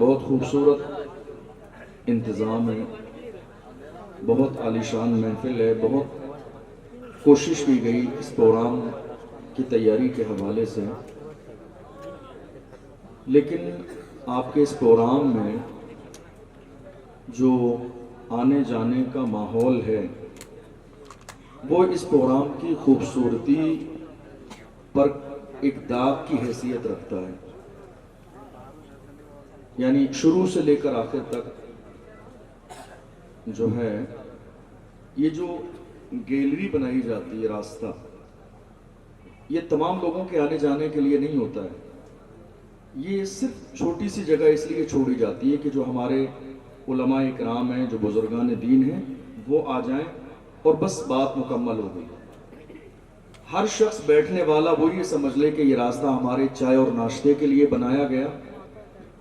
بہت خوبصورت انتظام ہے، بہت عالیشان محفل ہے، بہت کوشش کی گئی اس پروگرام کی تیاری کے حوالے سے، لیکن آپ کے اس پروگرام میں جو آنے جانے کا ماحول ہے وہ اس پروگرام کی خوبصورتی پر ایک داغ کی حیثیت رکھتا ہے. یعنی شروع سے لے کر آخر تک جو ہے یہ جو گیلری بنائی جاتی ہے، راستہ، یہ تمام لوگوں کے آنے جانے کے لیے نہیں ہوتا ہے. یہ صرف چھوٹی سی جگہ اس لیے چھوڑی جاتی ہے کہ جو ہمارے علماء اکرام ہیں، جو بزرگان دین ہیں، وہ آ جائیں اور بس بات مکمل ہو گئی. ہر شخص بیٹھنے والا وہ یہ سمجھ لے کہ یہ راستہ ہمارے چائے اور ناشتے کے لیے بنایا گیا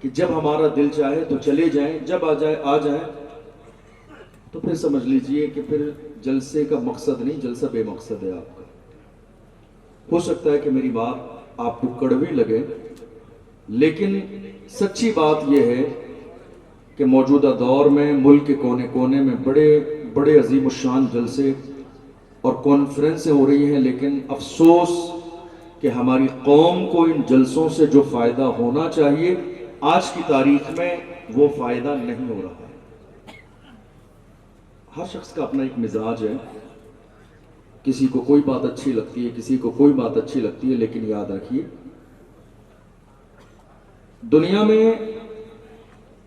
کہ جب ہمارا دل چاہے تو چلے جائیں، جب آ جائیں. تو پھر سمجھ لیجئے کہ پھر جلسے کا مقصد نہیں، جلسہ بے مقصد ہے آپ کا. ہو سکتا ہے کہ میری بات آپ کو کڑوی لگے، لیکن سچی بات یہ ہے کہ موجودہ دور میں ملک کے کونے کونے میں بڑے بڑے عظیم الشان جلسے اور کانفرنسیں ہو رہی ہیں، لیکن افسوس کہ ہماری قوم کو ان جلسوں سے جو فائدہ ہونا چاہیے آج کی تاریخ میں وہ فائدہ نہیں ہو رہا ہے. ہر شخص کا اپنا ایک مزاج ہے، کسی کو کوئی بات اچھی لگتی ہے، کسی کو کوئی بات اچھی لگتی ہے، لیکن یاد رکھیے دنیا میں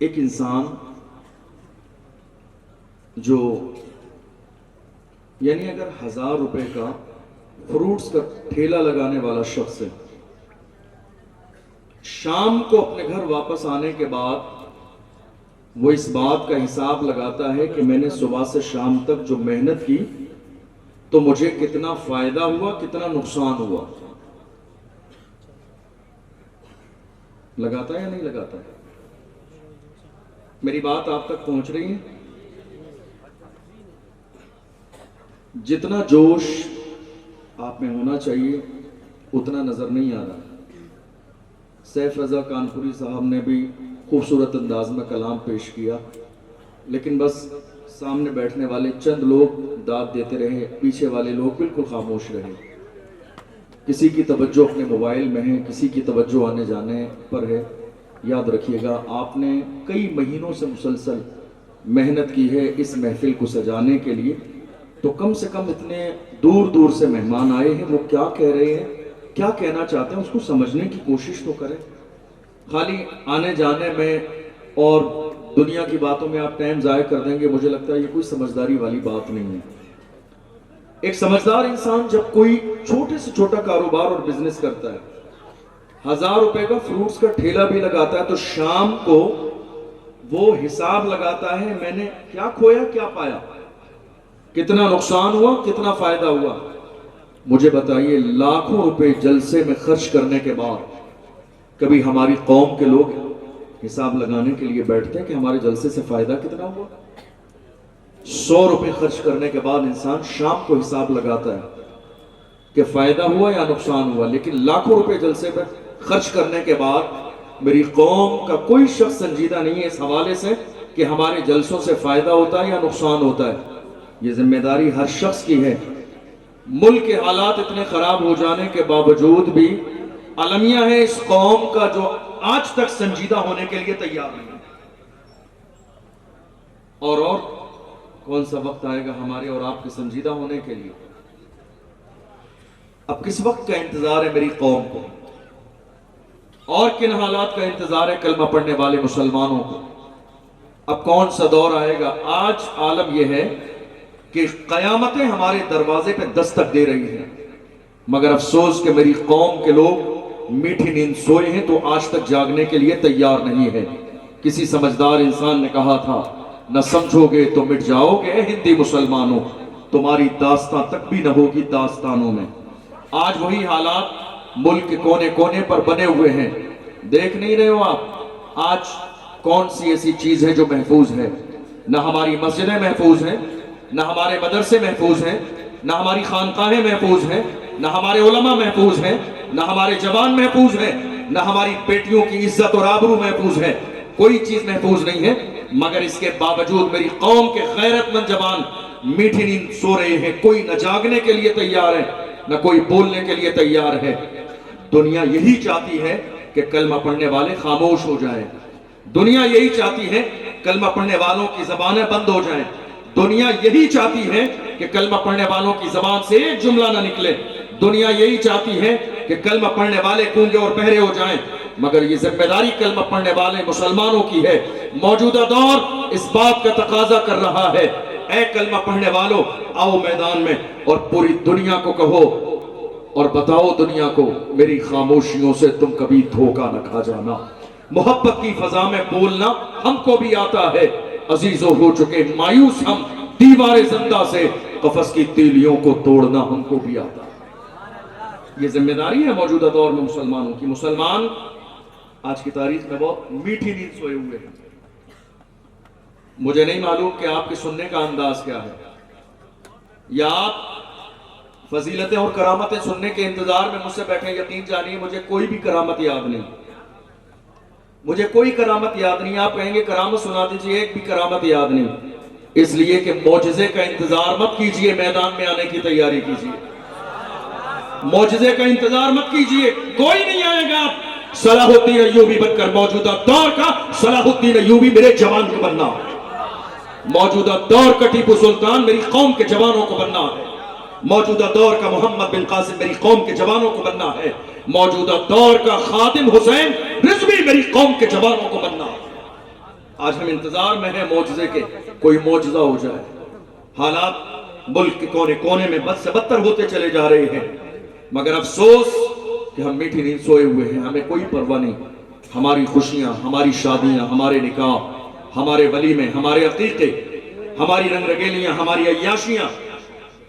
ایک انسان جو یعنی اگر 1000 روپے کا فروٹس کا ٹھیلا لگانے والا شخص ہے، شام کو اپنے گھر واپس آنے کے بعد وہ اس بات کا حساب لگاتا ہے کہ میں نے صبح سے شام تک جو محنت کی تو مجھے کتنا فائدہ ہوا، کتنا نقصان ہوا. لگاتا ہے یا نہیں لگاتا ہے؟ میری بات آپ تک پہنچ رہی ہے؟ جتنا جوش آپ میں ہونا چاہیے اتنا نظر نہیں آ رہا. سیف رضا کانپوری صاحب نے بھی خوبصورت انداز میں کلام پیش کیا، لیکن بس سامنے بیٹھنے والے چند لوگ داد دیتے رہے، پیچھے والے لوگ بالکل خاموش رہے. کسی کی توجہ اپنے موبائل میں ہے، کسی کی توجہ آنے جانے پر ہے. یاد رکھیے گا آپ نے کئی مہینوں سے مسلسل محنت کی ہے اس محفل کو سجانے کے لیے، تو کم سے کم اتنے دور دور سے مہمان آئے ہیں، وہ کیا کہہ رہے ہیں، کیا کہنا چاہتے ہیں، اس کو سمجھنے کی کوشش تو کریں. خالی آنے جانے میں اور دنیا کی باتوں میں آپ ٹائم ضائع کر دیں گے، مجھے لگتا ہے یہ کوئی سمجھداری والی بات نہیں ہے. ایک سمجھدار انسان جب کوئی چھوٹے سے چھوٹا کاروبار اور بزنس کرتا ہے، 1000 روپے کا فروٹس کا ٹھیلا بھی لگاتا ہے، تو شام کو وہ حساب لگاتا ہے میں نے کیا کھویا، کیا پایا، کتنا نقصان ہوا، کتنا فائدہ ہوا. مجھے بتائیے لاکھوں روپے جلسے میں خرچ کرنے کے بعد کبھی ہماری قوم کے لوگ حساب لگانے کے لیے بیٹھتے ہیں کہ ہمارے جلسے سے فائدہ کتنا ہوا؟ 100 روپے خرچ کرنے کے بعد انسان شام کو حساب لگاتا ہے کہ فائدہ ہوا یا نقصان ہوا. لیکن لاکھوں روپے جلسے پر خرچ کرنے کے بعد میری قوم کا کوئی شخص سنجیدہ نہیں ہے اس حوالے سے کہ ہمارے جلسوں سے فائدہ ہوتا ہے یا نقصان ہوتا ہے. یہ ذمہ داری ہر شخص کی ہے. ملک کے حالات اتنے خراب ہو جانے کے باوجود بھی المیہ ہے اس قوم کا جو آج تک سنجیدہ ہونے کے لیے تیار نہیں. اور کون سا وقت آئے گا ہمارے اور آپ کے سنجیدہ ہونے کے لیے؟ اب کس وقت کا انتظار ہے میری قوم کو، اور کن حالات کا انتظار ہے کلمہ پڑھنے والے مسلمانوں کو؟ اب کون سا دور آئے گا؟ آج عالم یہ ہے کہ قیامتیں ہمارے دروازے پہ دستک دے رہی ہیں، مگر افسوس کہ میری قوم کے لوگ میٹھی نیند سوئے ہیں تو آج تک جاگنے کے لیے تیار نہیں ہے. کسی سمجھدار انسان نے کہا تھا نہ سمجھو گے تو مٹ جاؤ گے اے ہندی مسلمانوں، تمہاری داستان تک بھی نہ ہوگی داستانوں میں. آج وہی حالات ملک کے کونے کونے پر بنے ہوئے ہیں. دیکھ نہیں رہے ہو آپ آج کون سی ایسی چیز ہے جو محفوظ ہے؟ نہ ہماری مسجدیں محفوظ ہیں، نہ ہمارے مدرسے محفوظ ہیں، نہ ہماری خانقاہیں محفوظ ہیں، نہ ہمارے علماء محفوظ ہیں، نہ ہمارے جوان محفوظ ہیں، نہ ہماری بیٹیوں کی عزت اور آبرو محفوظ ہے. کوئی چیز محفوظ نہیں ہے، مگر اس کے باوجود میری قوم کے غیرت مند جوان میٹھی نیند سو رہے ہیں، کوئی نہ جاگنے کے لیے تیار ہے نہ کوئی بولنے کے لیے تیار ہے۔ دنیا یہی چاہتی ہے کہ کلمہ پڑھنے والے خاموش ہو جائیں، دنیا یہی چاہتی ہے کلمہ پڑھنے والوں کی زبانیں بند ہو جائیں، دنیا یہی چاہتی ہے کہ کلمہ پڑھنے والوں کی زبان سے ایک جملہ نہ نکلے، دنیا یہی چاہتی ہے کہ کلمہ پڑھنے والے گونگے اور بہرے ہو جائیں، مگر یہ ذمہ داری کلمہ پڑھنے والے مسلمانوں کی ہے۔ موجودہ دور اس بات کا تقاضا کر رہا ہے، اے کلمہ پڑھنے والوں آؤ میدان میں اور پوری دنیا کو کہو اور بتاؤ دنیا کو میری خاموشیوں سے تم کبھی دھوکہ نہ کھا جانا۔ محبت کی فضا میں بولنا ہم کو بھی آتا ہے، عزیزوں ہو چکے مایوس ہم دیوار زندہ سے، قفس کی تیلیوں کو توڑنا ہم کو بھی آتا ہے۔ یہ ذمہ داری ہے موجودہ دور میں مسلمانوں کی۔ مسلمان آج کی تاریخ میں بہت میٹھی نیند سوئے ہوئے ہیں۔ مجھے نہیں معلوم کہ آپ کے سننے کا انداز کیا ہے، یا آپ فضیلتیں اور کرامتیں سننے کے انتظار میں مجھ سے بیٹھے۔ یقین جانیے مجھے کوئی بھی کرامت یاد نہیں، مجھے کوئی کرامت یاد نہیں۔ آپ کہیں گے کرامت سنا دیجئے، ایک بھی کرامت یاد نہیں، اس لیے کہ معجزے کا انتظار مت کیجئے، میدان میں آنے کی تیاری کیجئے۔ معجزے کا انتظار مت کیجئے، کوئی نہیں آئے گا۔ صلاح الدین ایوبی بن کر موجودہ دور کا صلاح الدین ایوبی میرے جوان کو بننا ہے، موجودہ دور کا ٹیپو سلطان میری قوم کے جوانوں کو بننا ہے، موجودہ دور کا محمد بن قاسم میری قوم کے جوانوں کو بننا ہے، موجودہ دور کا خادم حسین رضوی میری قوم کے جوانوں کو بننا ہے۔ آج ہم انتظار میں ہیں معجزے کے، کوئی معجزہ ہو جائے۔ حالات ملک کے کونے کونے میں بد سے بدتر ہوتے چلے جا رہے ہیں، مگر افسوس کہ ہم میٹھی نیند سوئے ہوئے ہیں، ہمیں کوئی پرواہ نہیں۔ ہماری خوشیاں، ہماری شادیاں، ہمارے نکاح، ہمارے ولیمے، ہمارے عقیقے، ہماری رنگ رگیلیاں، ہماری عیاشیاں۔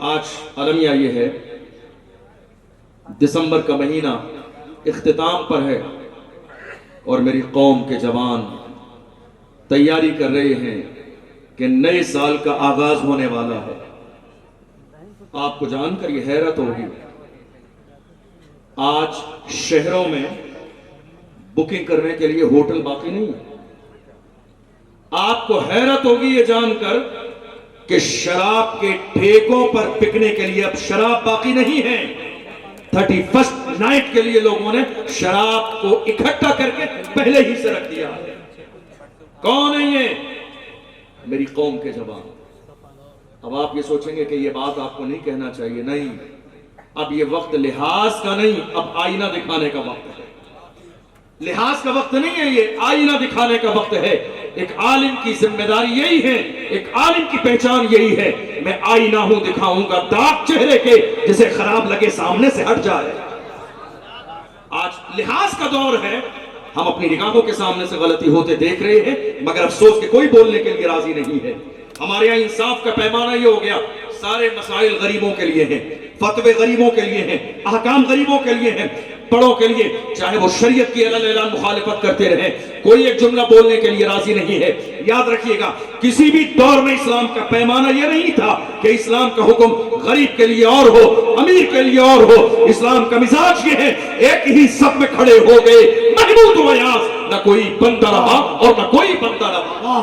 آج المیہ یہ ہے، دسمبر کا مہینہ اختتام پر ہے اور میری قوم کے جوان تیاری کر رہے ہیں کہ نئے سال کا آغاز ہونے والا ہے۔ آپ کو جان کر یہ حیرت ہوگی، آج شہروں میں بکنگ کرنے کے لیے ہوٹل باقی نہیں ہے۔ آپ کو حیرت ہوگی یہ جان کر کہ شراب کے ٹھیکوں پر پکنے کے لیے اب شراب باقی نہیں ہے۔ 31 نائٹ کے لیے لوگوں نے شراب کو اکٹھا کر کے پہلے ہی سے رکھ دیا ہے۔ کون ہے یہ؟ میری قوم کے جوان۔ اب آپ یہ سوچیں گے کہ یہ بات آپ کو نہیں کہنا چاہیے، نہیں، اب یہ وقت لحاظ کا نہیں، اب آئینہ دکھانے کا وقت ہے۔ لحاظ کا وقت نہیں ہے، یہ آئینہ دکھانے کا وقت ہے۔ ایک عالم کی ذمہ داری یہی ہے، ایک عالم کی پہچان یہی ہے، میں آئینہ ہوں، دکھاؤں گا داغ چہرے کے جسے خراب لگے سامنے سے ہٹ جائے۔ آج لحاظ کا دور ہے، ہم اپنی نگاہوں کے سامنے سے غلطی ہوتے دیکھ رہے ہیں، مگر افسوس کہ کوئی بولنے کے لیے راضی نہیں ہے۔ ہمارے یہاں انصاف کا پیمانہ یہ ہو گیا، سارے مسائل غریبوں کے لیے ہیں، فتوے غریبوں کے لیے ہیں، احکام غریبوں کے لیے ہیں، بڑوں کے لیے، چاہے وہ شریعت کی اعلان مخالفت کرتے رہیں، کوئی ایک جملہ بولنے کے لیے راضی نہیں ہے۔ یاد رکھیے گا، کسی بھی دور میں اسلام کا پیمانہ یہ نہیں تھا کہ اسلام کا حکم غریب کے لیے اور ہو، امیر کے لیے اور ہو۔ اسلام کا مزاج یہ ہے، ایک ہی سب میں کھڑے ہو گئے محمود و ایاز، نہ کوئی بندہ رہا اور نہ کوئی بندہ رہا۔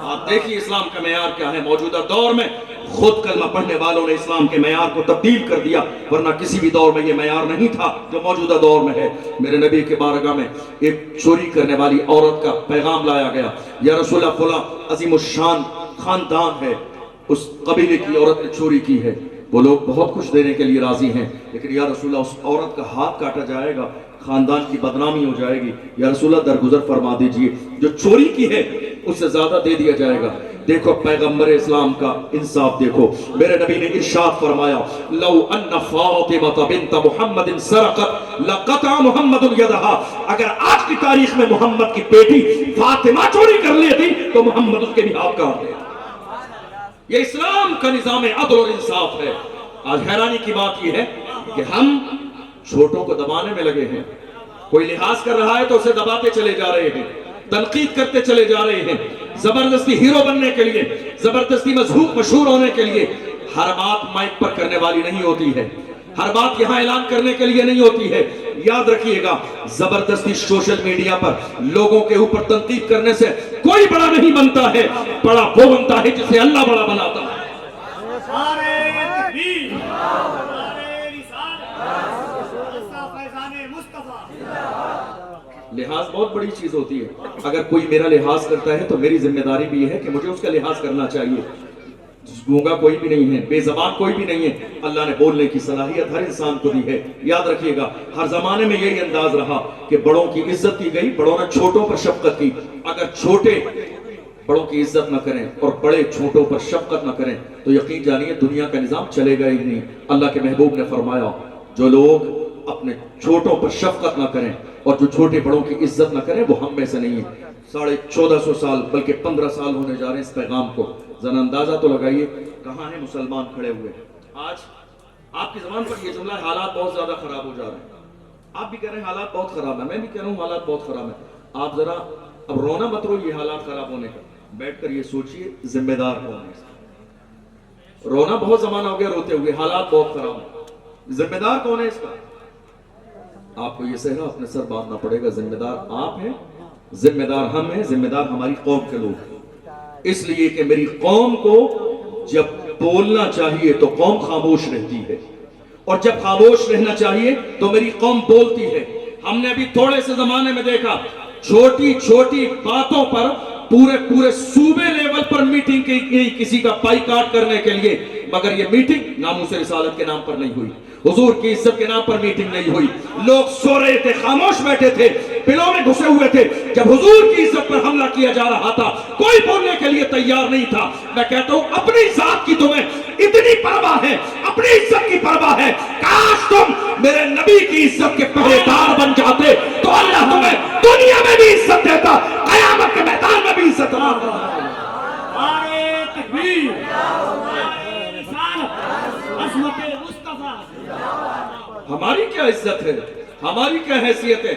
آپ دیکھیے اسلام کا معیار کیا ہے۔ موجودہ دور میں خود کلمہ پڑھنے والوں نے اسلام کے معیار کو تبدیل کر دیا، ورنہ کسی بھی دور میں یہ معیار نہیں تھا جو موجودہ دور میں ہے۔ میرے نبی کے بارگاہ میں ایک چوری کرنے والی عورت کا پیغام لایا گیا، یا رسول اللہ فلاں عظیم الشان خاندان ہے، اس قبیلے کی عورت نے چوری کی ہے، وہ لوگ بہت کچھ دینے کے لیے راضی ہیں، لیکن یا رسول اللہ اس عورت کا ہاتھ کاٹا جائے گا، خاندان کی بدنامی ہو جائے گی، یا رسول اللہ درگزر فرما دیجئے، جو چوری کی ہے اس سے زیادہ دے دیا جائے گا۔ دیکھو پیغمبر اسلام کا انصاف دیکھو، میرے نبی نے ارشاد فرمایا، لو ان فاطمہ بنت محمد سرقت لقطع محمد یدہا، اگر آج کی تاریخ میں محمد کی بیٹی فاطمہ چوری کر لیتی تو محمد اس کے بھی ہاتھ کاٹ دیتا۔ یہ اسلام کا نظام عدل اور انصاف ہے۔ آج حیرانی کی بات یہ ہے کہ ہم چھوٹوں کو دبانے میں لگے ہیں، کوئی لحاظ کر رہا ہے تو اسے دباتے چلے جا رہے ہیں، تنقید کرتے چلے جا رہے ہیں، زبردستی ہیرو بننے کے لیے، زبردستی مشہور ہونے کے لیے۔ ہر بات مائک پر کرنے والی نہیں ہوتی ہے، ہر بات یہاں اعلان کرنے کے لیے نہیں ہوتی ہے. یاد رکھیے گا زبردستی سوشل میڈیا پر لوگوں کے اوپر تنقید کرنے سے کوئی بڑا نہیں بنتا ہے. بڑا وہ بنتا ہے جسے اللہ بڑا بناتا ہے. لحاظ بہت بڑی چیز ہوتی ہے. اگر کوئی میرا لحاظ کرتا ہے تو میری ذمہ داری بھی یہ ہے کہ مجھے اس کا لحاظ کرنا چاہیے. گونگا کوئی بھی نہیں ہے, بے زبان کوئی بھی نہیں ہے. اللہ نے بولنے کی صلاحیت ہر انسان کو دی ہے. یاد رکھیے گا ہر زمانے میں یہی انداز رہا کہ بڑوں کی عزت کی گئی, بڑوں نے چھوٹوں پر شفقت کی. اگر چھوٹے بڑوں کی عزت نہ کریں اور بڑے چھوٹوں پر شفقت نہ کریں تو یقین جانیے دنیا کا نظام چلے گا ہی نہیں. اللہ کے محبوب نے فرمایا جو لوگ اپنے چھوٹوں پر شفقت نہ کریں اور جو چھوٹے بڑوں کی عزت نہ کریں وہ ہم میں سے نہیں ہیں. 1450 سال بلکہ 15 سال ہونے جا رہے ہیں اس پیغام کو. ذرا اندازہ تو لگائیے کہاں ہیں مسلمان کھڑے ہوئے. آج آپ کی زبان پر یہ جملہ ہے حالات بہت زیادہ خراب ہو جا رہے ہیں. آپ بھی کہہ رہے ہیں حالات بہت خراب ہیں, میں بھی کہہ رہا ہوں حالات بہت خراب ہیں. آپ ذرا اب رونا مت رو یہ حالات خراب ہونے کا, بیٹھ کر یہ سوچئے ذمہ دار کون ہے اس کا. رونا بہت زمانہ ہو گیا روتے ہوئے, حالات بہت خراب ہیں, ذمہ دار کون ہے اس کا. آپ کو یہ صحرا اپنے سر باندھنا پڑے گا. ذمہ دار آپ ہیں, ذمہ دار ہم ہیں, ذمہ دار ہماری قوم کے لوگ ہیں. اس لیے کہ میری قوم کو جب بولنا چاہیے تو قوم خاموش رہتی ہے, اور جب خاموش رہنا چاہیے تو میری قوم بولتی ہے. ہم نے ابھی تھوڑے سے زمانے میں دیکھا چھوٹی چھوٹی باتوں پر پورے صوبے لیول پر میٹنگ کی کسی کا بائیکاٹ کرنے کے لیے, مگر یہ میٹنگ ناموس رسالت کے نام پر نہیں ہوئی, حضور کی عزت کے نام پر میٹنگ نہیں ہوئی. لوگ سو رہے تھے, خاموش بیٹھے تھے, بلوں میں گھسے ہوئے تھے. جب حضور کی عزت پر حملہ کیا جا رہا تھا کوئی بولنے کے لیے تیار نہیں تھا. میں کہتا ہوں اپنی ذات کی تمہیں اتنی پرواہ ہے, اپنی عزت کی پرواہ ہے, کاش تم میرے نبی کی عزت کے پہریدار بن جاتے تو اللہ تمہیں دنیا میں بھی عزت دیتا, قیامت کے میدان میں بھی عزت دیتا. ہماری کیا عزت ہے, ہماری کیا حیثیت ہے.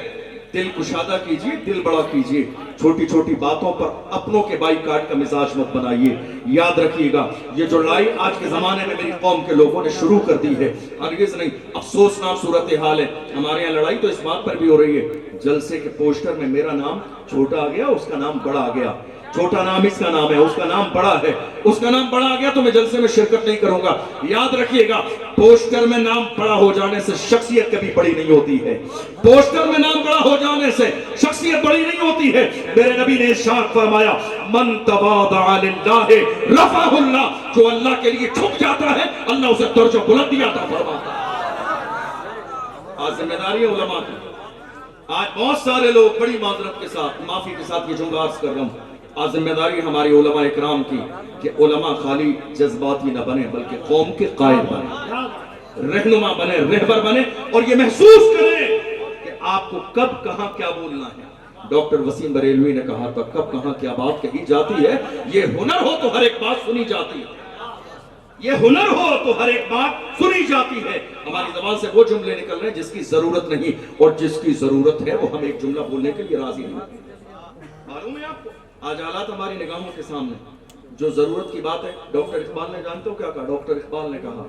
دل کشادہ کیجئے, دل بڑا کیجئے. چھوٹی چھوٹی باتوں پر اپنوں کے بائیکاٹ کا مزاج مت بنائیے. یاد رکھیے گا یہ جو لڑائی آج کے زمانے میں میری قوم کے لوگوں نے شروع کر دی ہے ہرگز نہیں. افسوسناک صورتحال ہے. ہمارے یہاں لڑائی تو اس بات پر بھی ہو رہی ہے جلسے کے پوسٹر میں میرا نام چھوٹا آ گیا, اس کا نام بڑا آ گیا. چھوٹا نام اس کا نام ہے, اس کا نام بڑا ہے. اس کا نام بڑا آ گیا تو میں جلسے میں شرکت نہیں کروں گا. یاد رکھیے گا پوسٹر میں نام بڑا ہو جانے سے شخصیت کبھی بڑی نہیں ہوتی ہے. پوسٹر میں نام بڑا ہو جانے سے شخصیت بڑی نہیں ہوتی ہے. میرے نبی نے ارشاد فرمایا من تواضع للہ رفعہ اللہ, جو اللہ کے لیے جھک جاتا ہے اللہ اسے درج و بلندی عطا فرماتا ہے. آج ذمہ داری ہے علماء کی. آج بہت سارے لوگ بڑی معذرت کے ساتھ, معافی کے ساتھ یہ جملہ عرض کر رہا ہوں, آج ذمہ داری ہماری علماء اکرام کی کہ علماء خالی جذباتی نہ بنے بلکہ قوم کے قائد بنے, رہنما بنے, رہبر بنے, اور یہ محسوس کریں کہ آپ کو کب کہاں کیا بولنا ہے. ڈاکٹر وسیم بریلوی نے کہا تھا کب کہاں کیا بات کہی جاتی ہے. یہ ہنر ہو تو ہر ایک بات سنی جاتی ہے, یہ ہنر ہو تو ہر ایک بات سنی جاتی ہے. ہماری زبان سے وہ جملے نکل رہے ہیں جس کی ضرورت نہیں, اور جس کی ضرورت ہے وہ ہم ایک جملہ بولنے کے لیے راضی نہیں. معلوم ہے آپ کو آج حالات ہماری نگاہوں کے سامنے, جو ضرورت کی بات ہے. ڈاکٹر اقبال نے جانتے ہو کیا کہا؟ ڈاکٹر اقبال نے کہا,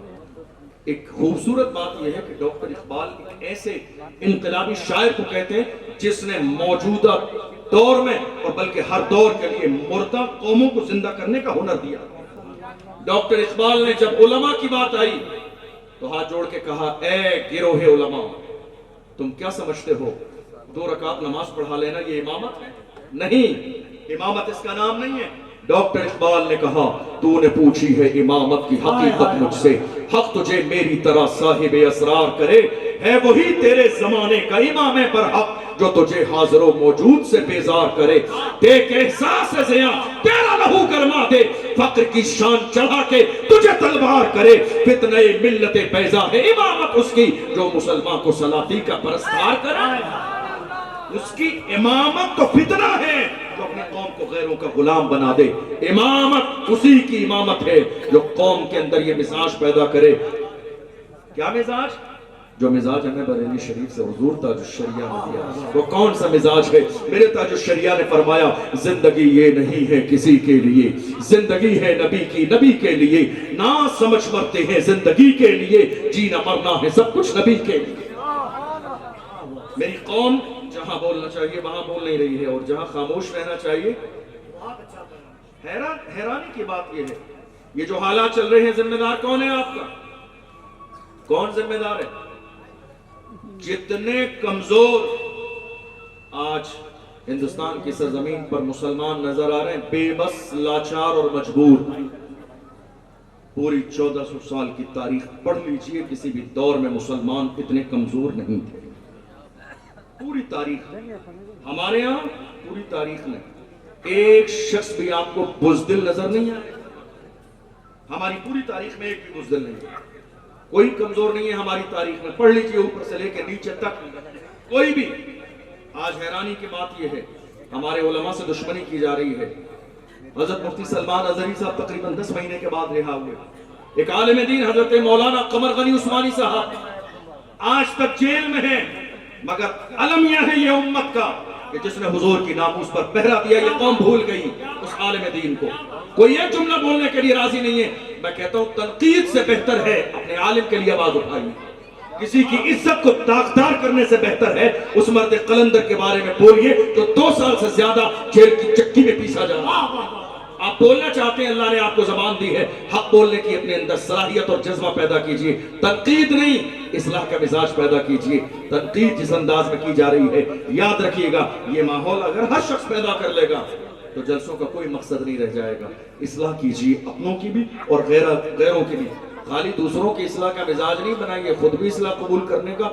ایک خوبصورت بات یہ ہے کہ ڈاکٹر اقبال ایک ایسے انقلابی شاعر کو کہتے ہیں جس نے موجودہ دور میں اور بلکہ ہر دور کے لیے مردہ قوموں کو زندہ کرنے کا ہنر دیا. ڈاکٹر اقبال نے جب علماء کی بات آئی تو ہاتھ جوڑ کے کہا اے گروہ علماء, تم کیا سمجھتے ہو 2 رکعت نماز پڑھا لینا یہ امامت ہے؟ نہیں, امامت اس کا نام نہیں ہے. ڈاکٹر اقبال نے کہا تو نے پوچھی ہے امامت کی حقیقت مجھ سے, حق تجھے میری طرح صاحب اسرار کرے, ہے وہی تیرے زمانے کا امام برحق جو تجھے حاضر و موجود سے بیزار کرے. دیکھ احساس زیاں تیرا لہو گرما دے, فقر کی شان چڑھا کے تجھے تلوار کرے. فتنہ ملت بیضا ہے امامت اس کی جو مسلمان کو سلاطین کا پرستار کرے. اس کی امامت تو فتنہ ہے جو اپنے قوم کو غیروں کا غلام بنا دے. امامت اسی کی امامت ہے جو قوم کے اندر یہ مزاج پیدا کرے. کیا مزاج؟ جو مزاج ہمیں بریلی شریف سے حضور تاج الشریعہ نے دیا، وہ کون سا مزاج ہے؟ میرے تاج الشریعہ نے فرمایا زندگی یہ نہیں ہے کسی کے لیے، زندگی ہے نبی کی، نبی کے لیے، نہ سمجھ مرتے ہیں زندگی کے لیے، جینا مرنا ہے سب کچھ نبی کے لیے۔ میری قوم جہاں بولنا چاہیے وہاں بول نہیں رہی ہے، اور جہاں خاموش رہنا چاہیے۔ حیرانی کی بات یہ ہے، یہ جو حالات چل رہے ہیں ذمہ دار کون ہے آپ کا؟ کون ذمہ دار ہے؟ جتنے کمزور آج ہندوستان کی سرزمین پر مسلمان نظر آ رہے ہیں، بے بس، لاچار اور مجبور۔ پوری 1400 سال کی تاریخ پڑھ لیجئے، کسی بھی دور میں مسلمان اتنے کمزور نہیں تھے۔ پوری تاریخ ہمارے ہاں، پوری تاریخ میں ایک شخص بھی آپ کو بزدل نظر نہیں آئے۔ ہماری پوری تاریخ میں ایک بھی بزدل نہیں ہے، کوئی کمزور نہیں ہے ہماری تاریخ میں، پڑھ لیجئے اوپر سے لے کے نیچے تک، کوئی بھی۔ آج حیرانی کی بات یہ ہے، ہمارے علماء سے دشمنی کی جا رہی ہے۔ حضرت مفتی سلمان ازہری صاحب تقریباً 10 مہینے کے بعد رہا ہوئے۔ ایک عالم دین حضرت مولانا قمر غنی عثمانی صاحب آج تک جیل میں ہیں، مگر علم یہ ہے یہ امت کا کہ جس نے حضور کی ناموس پر پہرا دیا، یہ قوم بھول گئی اس عالم دین کو۔ کوئی ایک جملہ بولنے کے لیے راضی نہیں ہے، میں کہتا ہوں تنقید سے بہتر ہے اپنے عالم کے لیے آواز اٹھائیے۔ کسی کی عزت کو داغدار کرنے سے بہتر ہے اس مرد قلندر کے بارے میں بولیے جو 2 سال سے زیادہ جیل کی چکی میں پیسا جا رہا ہے۔ آپ بولنا چاہتے ہیں، اللہ نے آپ کو زبان دی ہے، حق بولنے کی اپنے اندر صلاحیت اور جذبہ پیدا کیجئے، تنقید نہیں، اصلاح کا مزاج پیدا کیجئے۔ تنقید جس انداز میں کی جا رہی ہے، یاد رکھیے گا یہ ماحول اگر ہر شخص پیدا کر لے گا تو جلسوں کا کوئی مقصد نہیں رہ جائے گا۔ اصلاح کیجئے اپنوں کی بھی اور غیروں کی بھی، خالی دوسروں کی اصلاح کا مزاج نہیں بنائیے، خود بھی اصلاح قبول کرنے کا